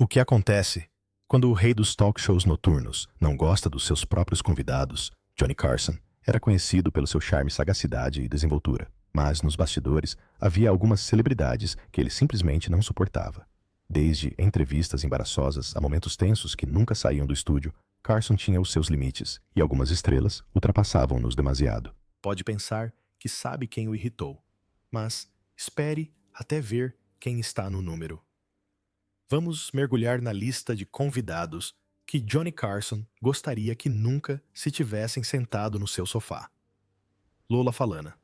O que acontece quando o rei dos talk shows noturnos não gosta dos seus próprios convidados? Johnny Carson era conhecido pelo seu charme, sagacidade e desenvoltura, mas nos bastidores havia algumas celebridades que ele simplesmente não suportava. Desde entrevistas embaraçosas a momentos tensos que nunca saíam do estúdio, Carson tinha os seus limites e algumas estrelas ultrapassavam-nos demasiado. Pode pensar que sabe quem o irritou, mas espere até ver quem está no número. Vamos mergulhar na lista de convidados que Johnny Carson gostaria que nunca se tivessem sentado no seu sofá. Lola Falana.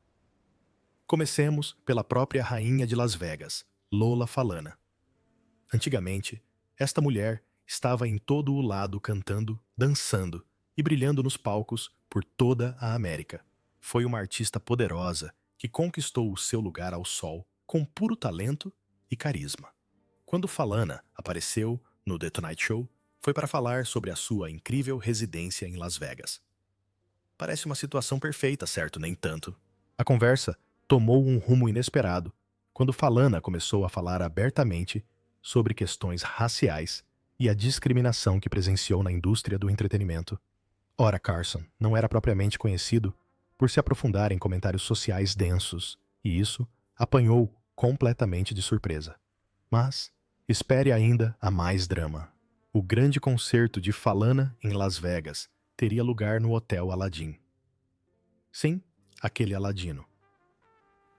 Comecemos pela própria rainha de Las Vegas, Lola Falana. Antigamente, esta mulher estava em todo o lado cantando, dançando e brilhando nos palcos por toda a América. Foi uma artista poderosa que conquistou o seu lugar ao sol com puro talento e carisma. Quando Falana apareceu no The Tonight Show, foi para falar sobre a sua incrível residência em Las Vegas. Parece uma situação perfeita, certo? Nem tanto. A conversa tomou um rumo inesperado quando Falana começou a falar abertamente sobre questões raciais e a discriminação que presenciou na indústria do entretenimento. Ora, Carson não era propriamente conhecido por se aprofundar em comentários sociais densos, e isso apanhou completamente de surpresa. Mas espere ainda a mais drama. O grande concerto de Falana em Las Vegas teria lugar no Hotel Aladdin. Sim, aquele Aladino.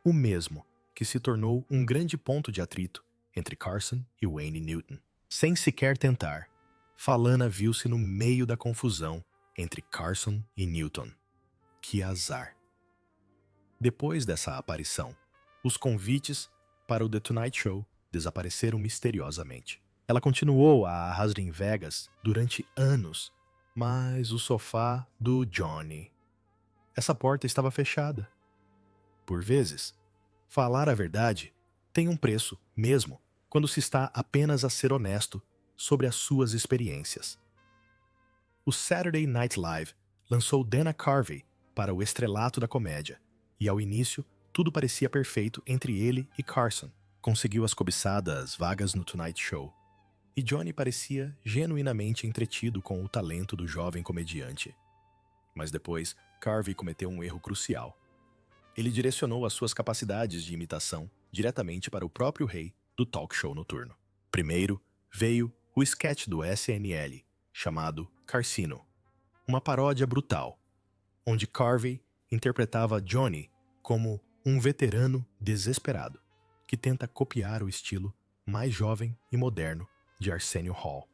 O mesmo que se tornou um grande ponto de atrito entre Carson e Wayne Newton. Sem sequer tentar, Falana viu-se no meio da confusão entre Carson e Newton. Que azar! Depois dessa aparição, os convites para o The Tonight Show desapareceram misteriosamente. Ela continuou a arrasar em Vegas durante anos, mas o sofá do Johnny. Essa porta estava fechada. Por vezes, falar a verdade tem um preço, mesmo quando se está apenas a ser honesto sobre as suas experiências. O Saturday Night Live lançou Dana Carvey para o estrelato da comédia, e ao início tudo parecia perfeito entre ele e Carson. Conseguiu as cobiçadas vagas no Tonight Show, e Johnny parecia genuinamente entretido com o talento do jovem comediante. Mas depois, Carvey cometeu um erro crucial. Ele direcionou as suas capacidades de imitação diretamente para o próprio rei do talk show noturno. Primeiro, veio o sketch do SNL, chamado Carsino, uma paródia brutal, onde Carvey interpretava Johnny como um veterano desesperado, que tenta copiar o estilo mais jovem e moderno de Arsenio Hall.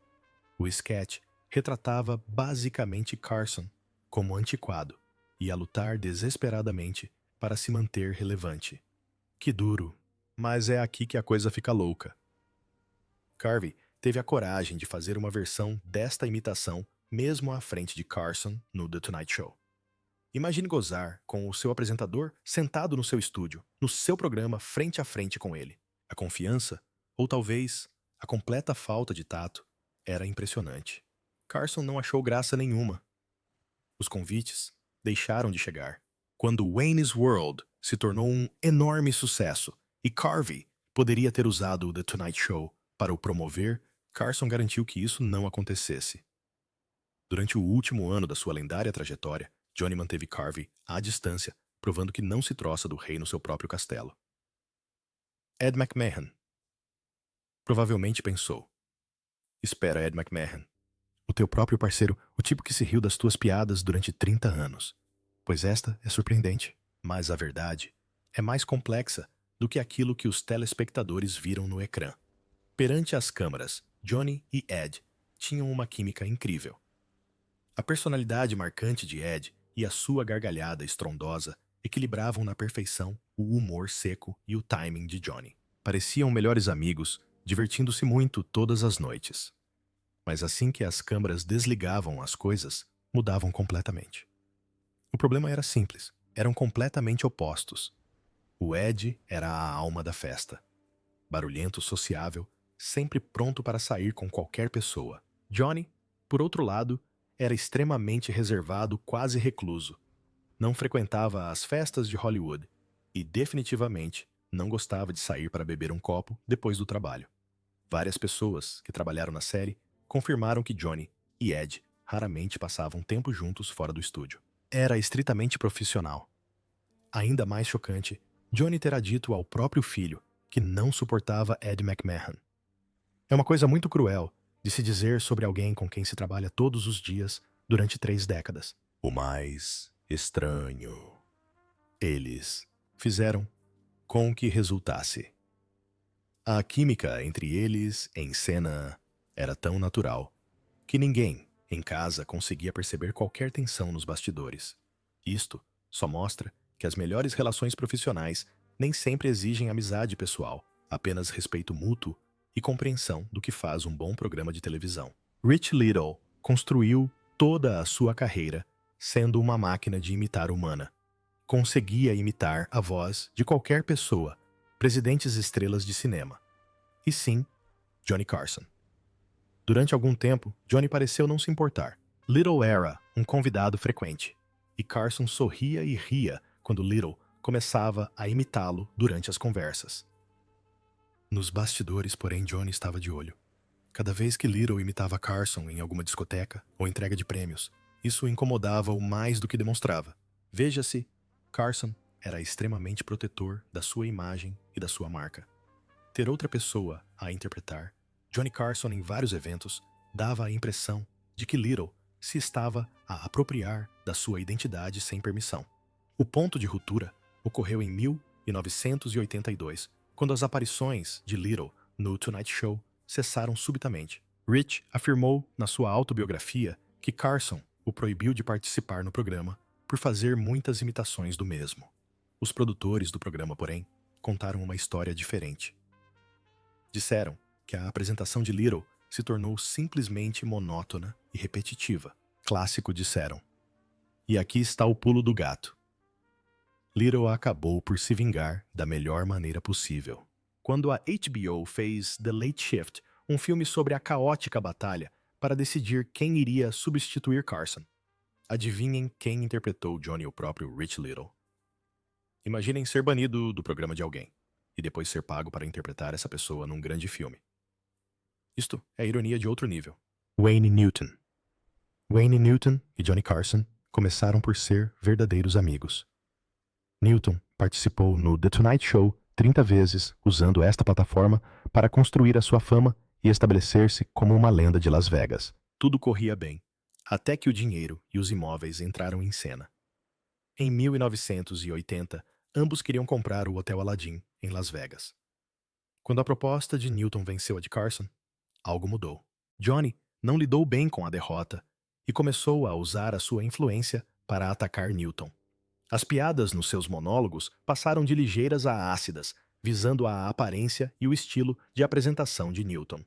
O sketch retratava basicamente Carson como antiquado e a lutar desesperadamente para se manter relevante. Que duro, mas é aqui que a coisa fica louca. Carvey teve a coragem de fazer uma versão desta imitação mesmo à frente de Carson no The Tonight Show. Imagine gozar com o seu apresentador sentado no seu estúdio, no seu programa frente a frente com ele. A confiança, ou talvez a completa falta de tato, era impressionante. Carson não achou graça nenhuma. Os convites deixaram de chegar. Quando Wayne's World se tornou um enorme sucesso e Carvey poderia ter usado o The Tonight Show para o promover, Carson garantiu que isso não acontecesse. Durante o último ano da sua lendária trajetória, Johnny manteve Carvey à distância, provando que não se troça do rei no seu próprio castelo. Ed McMahon provavelmente pensou: espera, Ed McMahon, o teu próprio parceiro, o tipo que se riu das tuas piadas durante 30 anos. Pois esta é surpreendente, mas a verdade é mais complexa do que aquilo que os telespectadores viram no ecrã. Perante as câmeras, Johnny e Ed tinham uma química incrível. A personalidade marcante de Ed e a sua gargalhada estrondosa equilibravam na perfeição o humor seco e o timing de Johnny. Pareciam melhores amigos, divertindo-se muito todas as noites. Mas assim que as câmeras desligavam, as coisas mudavam completamente. O problema era simples, eram completamente opostos. O Ed era a alma da festa. Barulhento, sociável, sempre pronto para sair com qualquer pessoa. Johnny, por outro lado, era extremamente reservado, quase recluso. Não frequentava as festas de Hollywood e definitivamente não gostava de sair para beber um copo depois do trabalho. Várias pessoas que trabalharam na série confirmaram que Johnny e Ed raramente passavam tempo juntos fora do estúdio. Era estritamente profissional. Ainda mais chocante, Johnny terá dito ao próprio filho que não suportava Ed McMahon. É uma coisa muito cruel de se dizer sobre alguém com quem se trabalha todos os dias durante 3 décadas. O mais estranho. Eles fizeram com que resultasse. A química entre eles em cena era tão natural que ninguém em casa conseguia perceber qualquer tensão nos bastidores. Isto só mostra que as melhores relações profissionais nem sempre exigem amizade pessoal, apenas respeito mútuo e compreensão do que faz um bom programa de televisão. Rich Little construiu toda a sua carreira sendo uma máquina de imitar humana. Conseguia imitar a voz de qualquer pessoa, presidentes estrelas de cinema. E sim, Johnny Carson. Durante algum tempo, Johnny pareceu não se importar. Little era um convidado frequente, e Carson sorria e ria quando Little começava a imitá-lo durante as conversas. Nos bastidores, porém, Johnny estava de olho. Cada vez que Little imitava Carson em alguma discoteca ou entrega de prêmios, isso o incomodava-o mais do que demonstrava. Veja-se, Carson era extremamente protetor da sua imagem e da sua marca. Ter outra pessoa a interpretar, Johnny Carson em vários eventos dava a impressão de que Little se estava a apropriar da sua identidade sem permissão. O ponto de ruptura ocorreu em 1982, quando as aparições de Little no Tonight Show cessaram subitamente. Rich afirmou na sua autobiografia que Carson o proibiu de participar no programa por fazer muitas imitações do mesmo. Os produtores do programa, porém, contaram uma história diferente. Disseram que a apresentação de Little se tornou simplesmente monótona e repetitiva. Clássico, disseram. E aqui está o pulo do gato. Little acabou por se vingar da melhor maneira possível. Quando a HBO fez The Late Shift, um filme sobre a caótica batalha para decidir quem iria substituir Carson. Adivinhem quem interpretou Johnny, o próprio Rich Little. Imaginem ser banido do programa de alguém e depois ser pago para interpretar essa pessoa num grande filme. Isto é ironia de outro nível. Wayne Newton. Wayne Newton e Johnny Carson começaram por ser verdadeiros amigos. Newton participou no The Tonight Show 30 vezes usando esta plataforma para construir a sua fama e estabelecer-se como uma lenda de Las Vegas. Tudo corria bem, até que o dinheiro e os imóveis entraram em cena. Em 1980, ambos queriam comprar o Hotel Aladdin, em Las Vegas. Quando a proposta de Newton venceu a de Carson, algo mudou. Johnny não lidou bem com a derrota e começou a usar a sua influência para atacar Newton. As piadas nos seus monólogos passaram de ligeiras a ácidas, visando a aparência e o estilo de apresentação de Newton.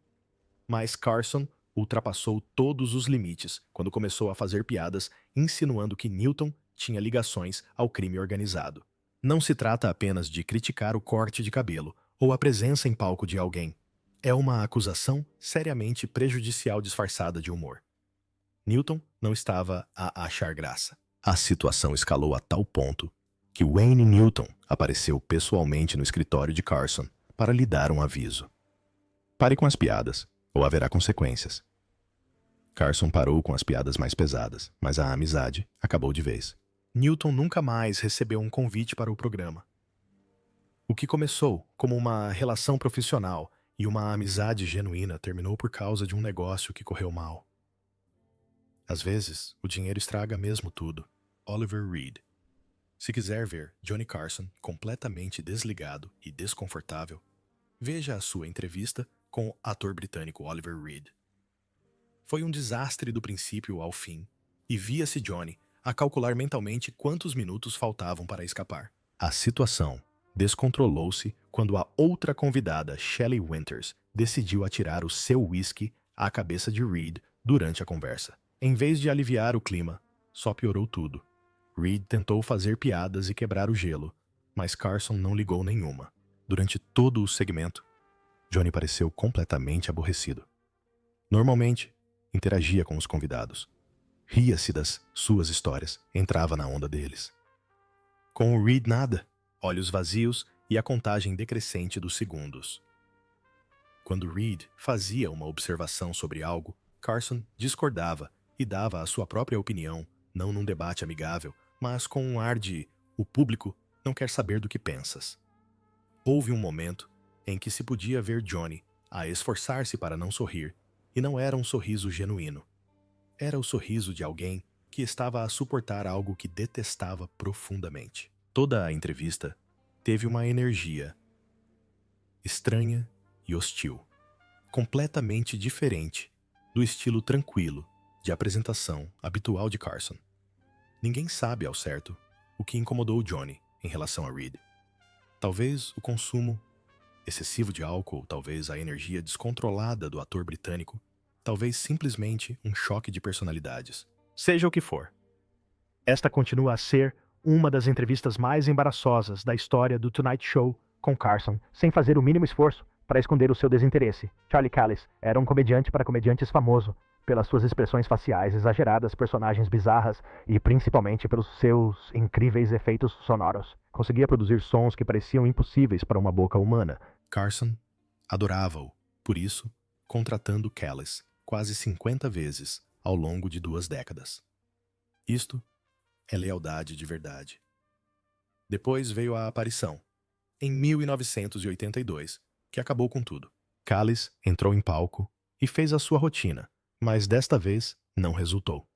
Mas Carson ultrapassou todos os limites quando começou a fazer piadas insinuando que Newton tinha ligações ao crime organizado. Não se trata apenas de criticar o corte de cabelo ou a presença em palco de alguém. É uma acusação seriamente prejudicial disfarçada de humor. Newton não estava a achar graça. A situação escalou a tal ponto que Wayne Newton apareceu pessoalmente no escritório de Carson para lhe dar um aviso. Pare com as piadas, ou haverá consequências. Carson parou com as piadas mais pesadas, mas a amizade acabou de vez. Newton nunca mais recebeu um convite para o programa. O que começou como uma relação profissional e uma amizade genuína terminou por causa de um negócio que correu mal. Às vezes, o dinheiro estraga mesmo tudo. Oliver Reed. Se quiser ver Johnny Carson completamente desligado e desconfortável, veja a sua entrevista com o ator britânico Oliver Reed. Foi um desastre do princípio ao fim, e via-se Johnny a calcular mentalmente quantos minutos faltavam para escapar. A situação descontrolou-se quando a outra convidada, Shelley Winters, decidiu atirar o seu whisky à cabeça de Reed durante a conversa. Em vez de aliviar o clima, só piorou tudo. Reed tentou fazer piadas e quebrar o gelo, mas Carson não ligou nenhuma. Durante todo o segmento, Johnny pareceu completamente aborrecido. Normalmente, interagia com os convidados. Ria-se das suas histórias, entrava na onda deles. Com o Reed nada, olhos vazios e a contagem decrescente dos segundos. Quando Reed fazia uma observação sobre algo, Carson discordava e dava a sua própria opinião, não num debate amigável, mas com um ar de "o público não quer saber do que pensas". Houve um momento em que se podia ver Johnny a esforçar-se para não sorrir, e não era um sorriso genuíno. Era o sorriso de alguém que estava a suportar algo que detestava profundamente. Toda a entrevista teve uma energia estranha e hostil, completamente diferente do estilo tranquilo de apresentação habitual de Carson. Ninguém sabe ao certo o que incomodou Johnny em relação a Reed. Talvez o consumo excessivo de álcool, talvez a energia descontrolada do ator britânico, talvez simplesmente um choque de personalidades. Seja o que for, esta continua a ser uma das entrevistas mais embaraçosas da história do Tonight Show com Carson, sem fazer o mínimo esforço para esconder o seu desinteresse. Charlie Callis era um comediante para comediantes famoso pelas suas expressões faciais exageradas, personagens bizarras e principalmente pelos seus incríveis efeitos sonoros. Conseguia produzir sons que pareciam impossíveis para uma boca humana. Carson adorava-o, por isso, contratando Callis quase 50 vezes ao longo de 2 décadas. Isto é lealdade de verdade. Depois veio a aparição, em 1982, que acabou com tudo. Callis entrou em palco e fez a sua rotina, mas desta vez não resultou.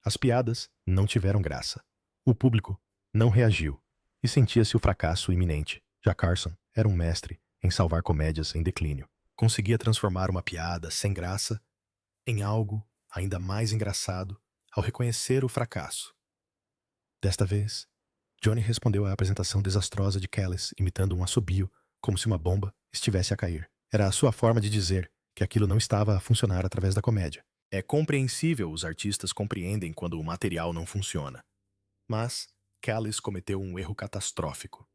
As piadas não tiveram graça. O público não reagiu e sentia-se o fracasso iminente. Já Carson era um mestre em salvar comédias em declínio. Conseguia transformar uma piada sem graça em algo ainda mais engraçado ao reconhecer o fracasso. Desta vez, Johnny respondeu à apresentação desastrosa de Callis, imitando um assobio, como se uma bomba estivesse a cair. Era a sua forma de dizer que aquilo não estava a funcionar através da comédia. É compreensível os artistas compreendem quando o material não funciona. Mas Callis cometeu um erro catastrófico.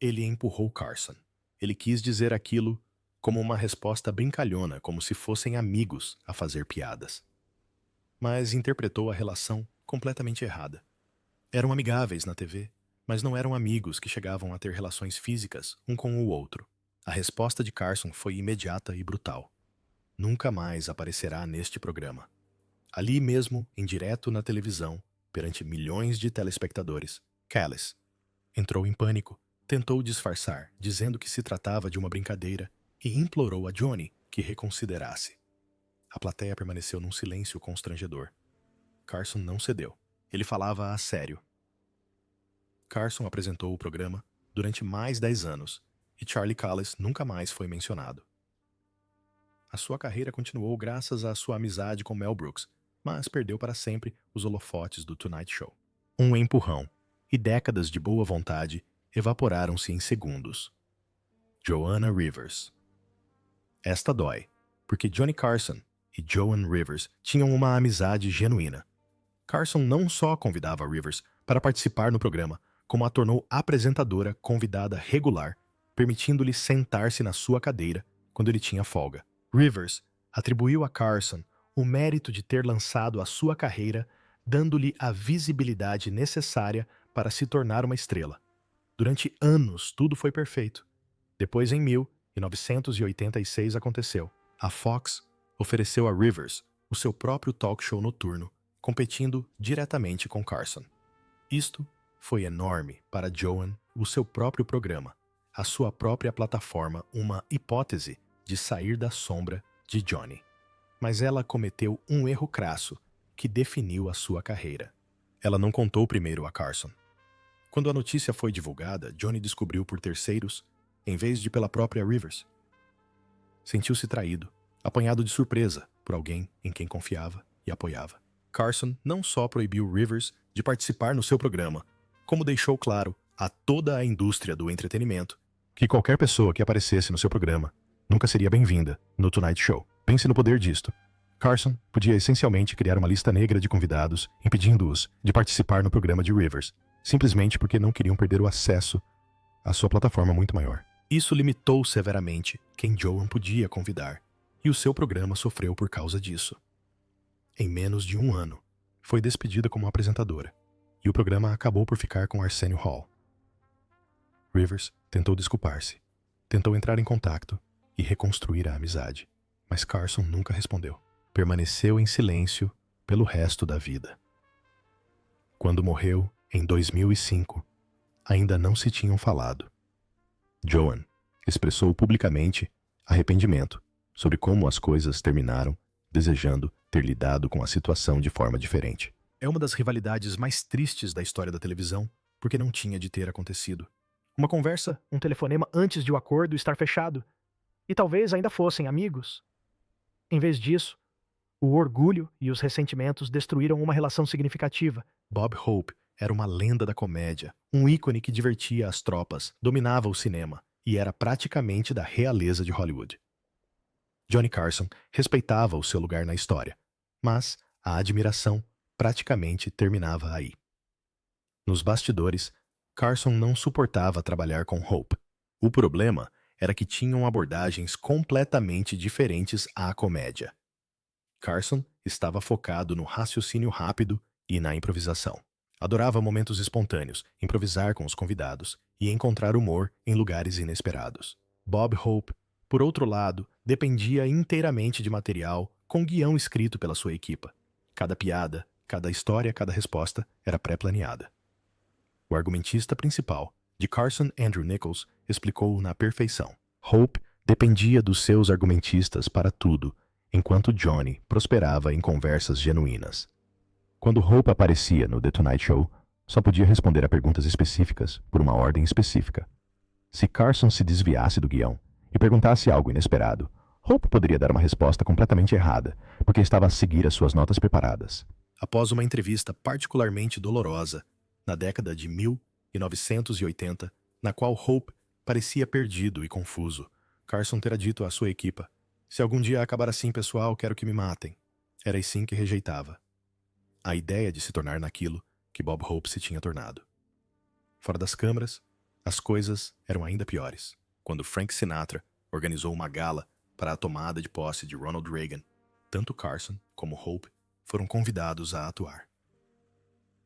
Ele empurrou Carson. Ele quis dizer aquilo como uma resposta brincalhona, como se fossem amigos a fazer piadas. Mas interpretou a relação completamente errada. Eram amigáveis na TV, mas não eram amigos que chegavam a ter relações físicas um com o outro. A resposta de Carson foi imediata e brutal. Nunca mais aparecerá neste programa. Ali mesmo, em direto na televisão, perante milhões de telespectadores, Callis entrou em pânico, tentou disfarçar, dizendo que se tratava de uma brincadeira e implorou a Johnny que reconsiderasse. A plateia permaneceu num silêncio constrangedor. Carson não cedeu. Ele falava a sério. Carson apresentou o programa durante mais 10 anos e Charlie Callis nunca mais foi mencionado. A sua carreira continuou graças à sua amizade com Mel Brooks, mas perdeu para sempre os holofotes do Tonight Show. Um empurrão e décadas de boa vontade evaporaram-se em segundos. Joanna Rivers. Esta dói, porque Johnny Carson e Joan Rivers tinham uma amizade genuína. Carson não só convidava Rivers para participar no programa, como a tornou apresentadora convidada regular, permitindo-lhe sentar-se na sua cadeira quando ele tinha folga. Rivers atribuiu a Carson o mérito de ter lançado a sua carreira, dando-lhe a visibilidade necessária para se tornar uma estrela. Durante anos, tudo foi perfeito. Depois, em 1986, aconteceu. A Fox ofereceu a Rivers o seu próprio talk show noturno, competindo diretamente com Carson. Isto foi enorme para Joan, o seu próprio programa, a sua própria plataforma, uma hipótese de sair da sombra de Johnny. Mas ela cometeu um erro crasso que definiu a sua carreira. Ela não contou primeiro a Carson. Quando a notícia foi divulgada, Johnny descobriu por terceiros, em vez de pela própria Rivers. Sentiu-se traído, apanhado de surpresa por alguém em quem confiava e apoiava. Carson não só proibiu Rivers de participar no seu programa, como deixou claro a toda a indústria do entretenimento que qualquer pessoa que aparecesse no seu programa nunca seria bem-vinda no Tonight Show. Pense no poder disto. Carson podia essencialmente criar uma lista negra de convidados, impedindo-os de participar no programa de Rivers, simplesmente porque não queriam perder o acesso à sua plataforma muito maior. Isso limitou severamente quem Joan podia convidar, e o seu programa sofreu por causa disso. Em menos de um ano, foi despedida como apresentadora, e o programa acabou por ficar com Arsenio Hall. Rivers tentou desculpar-se, tentou entrar em contato, e reconstruir a amizade. Mas Carson nunca respondeu. Permaneceu em silêncio pelo resto da vida. Quando morreu, em 2005, ainda não se tinham falado. Joan expressou publicamente arrependimento sobre como as coisas terminaram, desejando ter lidado com a situação de forma diferente. É uma das rivalidades mais tristes da história da televisão, porque não tinha de ter acontecido. Uma conversa, um telefonema antes de o acordo estar fechado. E talvez ainda fossem amigos. Em vez disso, o orgulho e os ressentimentos destruíram uma relação significativa. Bob Hope era uma lenda da comédia, um ícone que divertia as tropas, dominava o cinema e era praticamente da realeza de Hollywood. Johnny Carson respeitava o seu lugar na história, mas a admiração praticamente terminava aí. Nos bastidores, Carson não suportava trabalhar com Hope. O problema era que tinham abordagens completamente diferentes à comédia. Carson estava focado no raciocínio rápido e na improvisação. Adorava momentos espontâneos, improvisar com os convidados e encontrar humor em lugares inesperados. Bob Hope, por outro lado, dependia inteiramente de material com guião escrito pela sua equipa. Cada piada, cada história, cada resposta era pré-planeada. O argumentista principal, de Carson Andrew Nichols, explicou na perfeição. Hope dependia dos seus argumentistas para tudo, enquanto Johnny prosperava em conversas genuínas. Quando Hope aparecia no The Tonight Show, só podia responder a perguntas específicas por uma ordem específica. Se Carson se desviasse do guião e perguntasse algo inesperado, Hope poderia dar uma resposta completamente errada, porque estava a seguir as suas notas preparadas. Após uma entrevista particularmente dolorosa, na década de 1980, na qual Hope parecia perdido e confuso, Carson terá dito à sua equipa: "Se algum dia acabar assim, pessoal, quero que me matem." Era assim que rejeitava a ideia de se tornar naquilo que Bob Hope se tinha tornado. Fora das câmeras, as coisas eram ainda piores. Quando Frank Sinatra organizou uma gala para a tomada de posse de Ronald Reagan, tanto Carson como Hope foram convidados a atuar.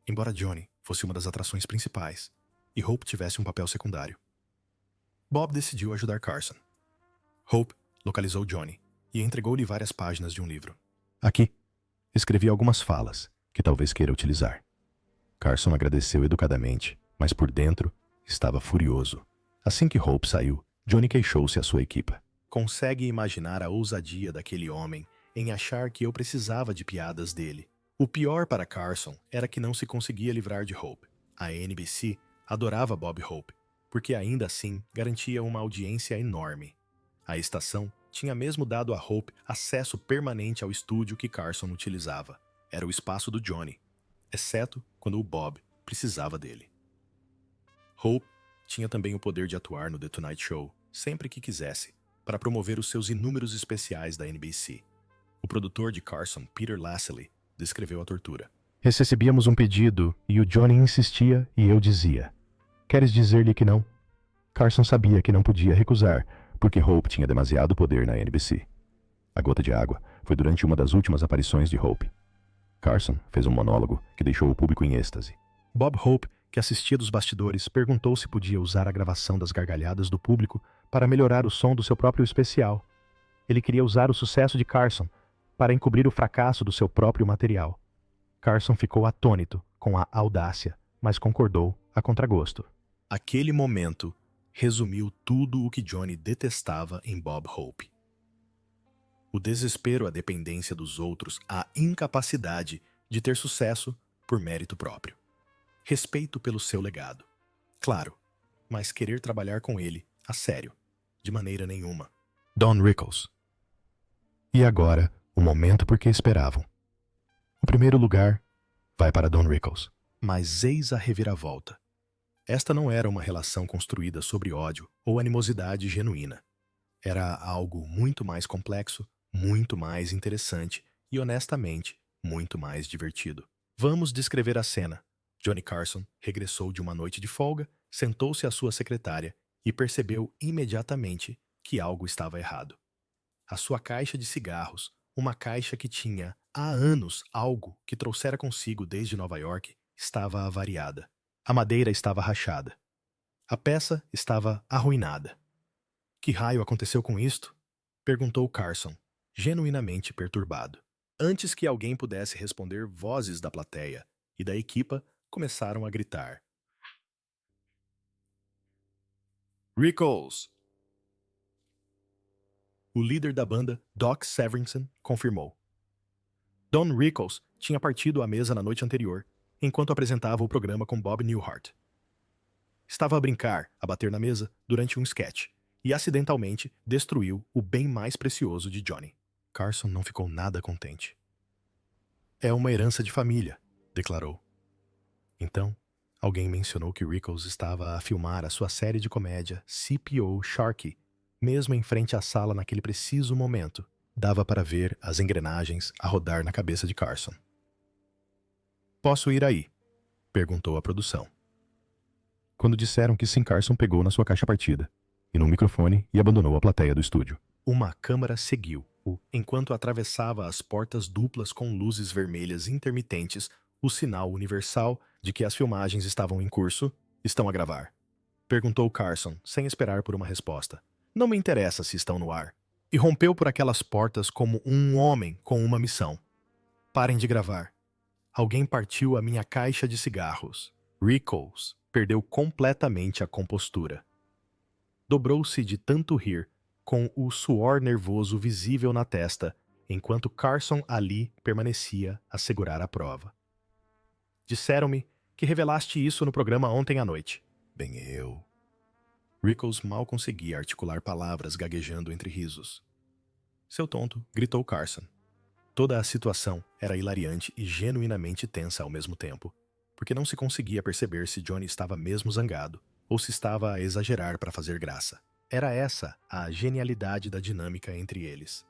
Embora Johnny fosse uma das atrações principais e Hope tivesse um papel secundário, Bob decidiu ajudar Carson. Hope localizou Johnny e entregou-lhe várias páginas de um livro. Aqui, escrevi algumas falas que talvez queira utilizar. Carson agradeceu educadamente, mas por dentro estava furioso. Assim que Hope saiu, Johnny queixou-se à sua equipa. "Consegue imaginar a ousadia daquele homem em achar que eu precisava de piadas dele?" O pior para Carson era que não se conseguia livrar de Hope. A NBC adorava Bob Hope, porque ainda assim garantia uma audiência enorme. A estação tinha mesmo dado a Hope acesso permanente ao estúdio que Carson utilizava. Era o espaço do Johnny, exceto quando o Bob precisava dele. Hope tinha também o poder de atuar no The Tonight Show sempre que quisesse, para promover os seus inúmeros especiais da NBC. O produtor de Carson, Peter Lasley, descreveu a tortura. "Recebíamos um pedido e o Johnny insistia e eu dizia: 'Queres dizer-lhe que não?' Carson sabia que não podia recusar, porque Hope tinha demasiado poder na NBC. A gota de água foi durante uma das últimas aparições de Hope. Carson fez um monólogo que deixou o público em êxtase. Bob Hope, que assistia dos bastidores, perguntou se podia usar a gravação das gargalhadas do público para melhorar o som do seu próprio especial. Ele queria usar o sucesso de Carson para encobrir o fracasso do seu próprio material. Carson ficou atônito com a audácia, mas concordou a contragosto. Aquele momento resumiu tudo o que Johnny detestava em Bob Hope. O desespero à dependência dos outros, a incapacidade de ter sucesso por mérito próprio. Respeito pelo seu legado. Claro, mas querer trabalhar com ele, a sério, de maneira nenhuma. Don Rickles. E agora, o momento por que esperavam. O primeiro lugar vai para Don Rickles. Mas eis a reviravolta. Esta não era uma relação construída sobre ódio ou animosidade genuína. Era algo muito mais complexo, muito mais interessante e, honestamente, muito mais divertido. Vamos descrever a cena. Johnny Carson regressou de uma noite de folga, sentou-se à sua secretária e percebeu imediatamente que algo estava errado. A sua caixa de cigarros, uma caixa que tinha há anos algo que trouxera consigo desde Nova York, estava avariada. A madeira estava rachada. A peça estava arruinada. Que raio aconteceu com isto? Perguntou Carson, genuinamente perturbado. Antes que alguém pudesse responder, vozes da plateia e da equipa começaram a gritar. Rickles! O líder da banda, Doc Severinsen, confirmou. Don Rickles tinha partido à mesa na noite anterior, enquanto apresentava o programa com Bob Newhart. Estava a brincar, a bater na mesa, durante um sketch, e acidentalmente destruiu o bem mais precioso de Johnny. Carson não ficou nada contente. É uma herança de família, declarou. Então, alguém mencionou que Rickles estava a filmar a sua série de comédia CPO Sharky, mesmo em frente à sala naquele preciso momento. Dava para ver as engrenagens a rodar na cabeça de Carson. Posso ir aí? Perguntou a produção. Quando disseram que sim, Carson pegou na sua caixa partida e num microfone e abandonou a plateia do estúdio. Uma câmera seguiu-o enquanto atravessava as portas duplas com luzes vermelhas intermitentes, o sinal universal de que as filmagens estavam em curso. Estão a gravar? Perguntou Carson, sem esperar por uma resposta. Não me interessa se estão no ar. E rompeu por aquelas portas como um homem com uma missão. Parem de gravar. Alguém partiu a minha caixa de cigarros. Rickles perdeu completamente a compostura. Dobrou-se de tanto rir, com o suor nervoso visível na testa, enquanto Carson ali permanecia a segurar a prova. Disseram-me que revelaste isso no programa ontem à noite. Bem, eu... Rickles mal conseguia articular palavras gaguejando entre risos. Seu tonto, gritou Carson. Toda a situação era hilariante e genuinamente tensa ao mesmo tempo, porque não se conseguia perceber se Johnny estava mesmo zangado ou se estava a exagerar para fazer graça. Era essa a genialidade da dinâmica entre eles.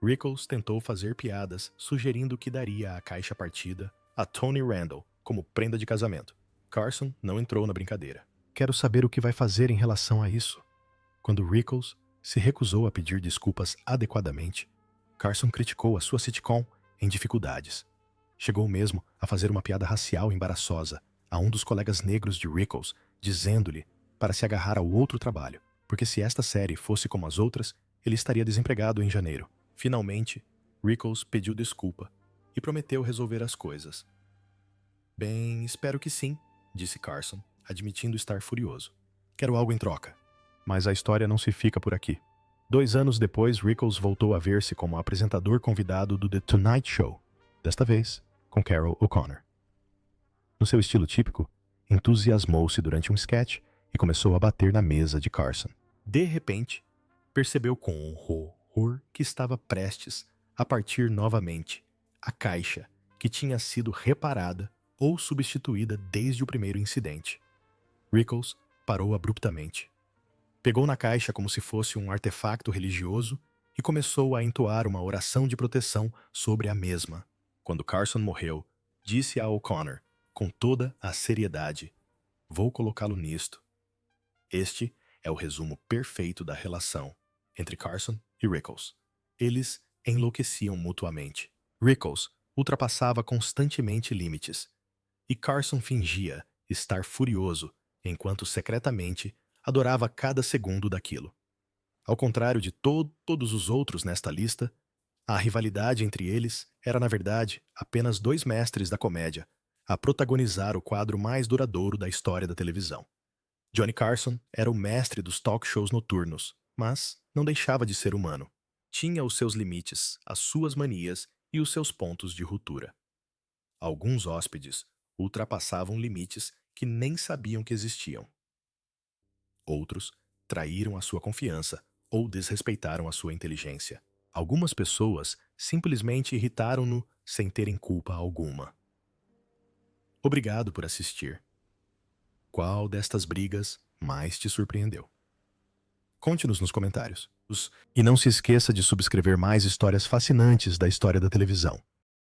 Rickles tentou fazer piadas, sugerindo que daria a caixa partida a Tony Randall como prenda de casamento. Carson não entrou na brincadeira. Quero saber o que vai fazer em relação a isso. Quando Rickles se recusou a pedir desculpas adequadamente, Carson criticou a sua sitcom em dificuldades. Chegou mesmo a fazer uma piada racial embaraçosa a um dos colegas negros de Rickles, dizendo-lhe para se agarrar ao outro trabalho, porque se esta série fosse como as outras, ele estaria desempregado em janeiro. Finalmente, Rickles pediu desculpa e prometeu resolver as coisas. Bem, espero que sim, disse Carson, admitindo estar furioso. Quero algo em troca. Mas a história não se fica por aqui. 2 anos depois, Rickles voltou a ver-se como apresentador convidado do The Tonight Show, desta vez com Carol O'Connor. No seu estilo típico, entusiasmou-se durante um sketch e começou a bater na mesa de Carson. De repente, percebeu com horror que estava prestes a partir novamente a caixa que tinha sido reparada ou substituída desde o primeiro incidente. Rickles parou abruptamente. Pegou na caixa como se fosse um artefacto religioso e começou a entoar uma oração de proteção sobre a mesma. Quando Carson morreu, disse a O'Connor, com toda a seriedade, vou colocá-lo nisto. Este é o resumo perfeito da relação entre Carson e Rickles. Eles enlouqueciam mutuamente. Rickles ultrapassava constantemente limites, e Carson fingia estar furioso, enquanto secretamente adorava cada segundo daquilo. Ao contrário de todos os outros nesta lista, a rivalidade entre eles era, na verdade, apenas 2 mestres da comédia a protagonizar o quadro mais duradouro da história da televisão. Johnny Carson era o mestre dos talk shows noturnos, mas não deixava de ser humano. Tinha os seus limites, as suas manias e os seus pontos de ruptura. Alguns hóspedes ultrapassavam limites que nem sabiam que existiam. Outros traíram a sua confiança ou desrespeitaram a sua inteligência. Algumas pessoas simplesmente irritaram-no sem terem culpa alguma. Obrigado por assistir. Qual destas brigas mais te surpreendeu? Conte-nos nos comentários. E não se esqueça de subscrever mais histórias fascinantes da história da televisão.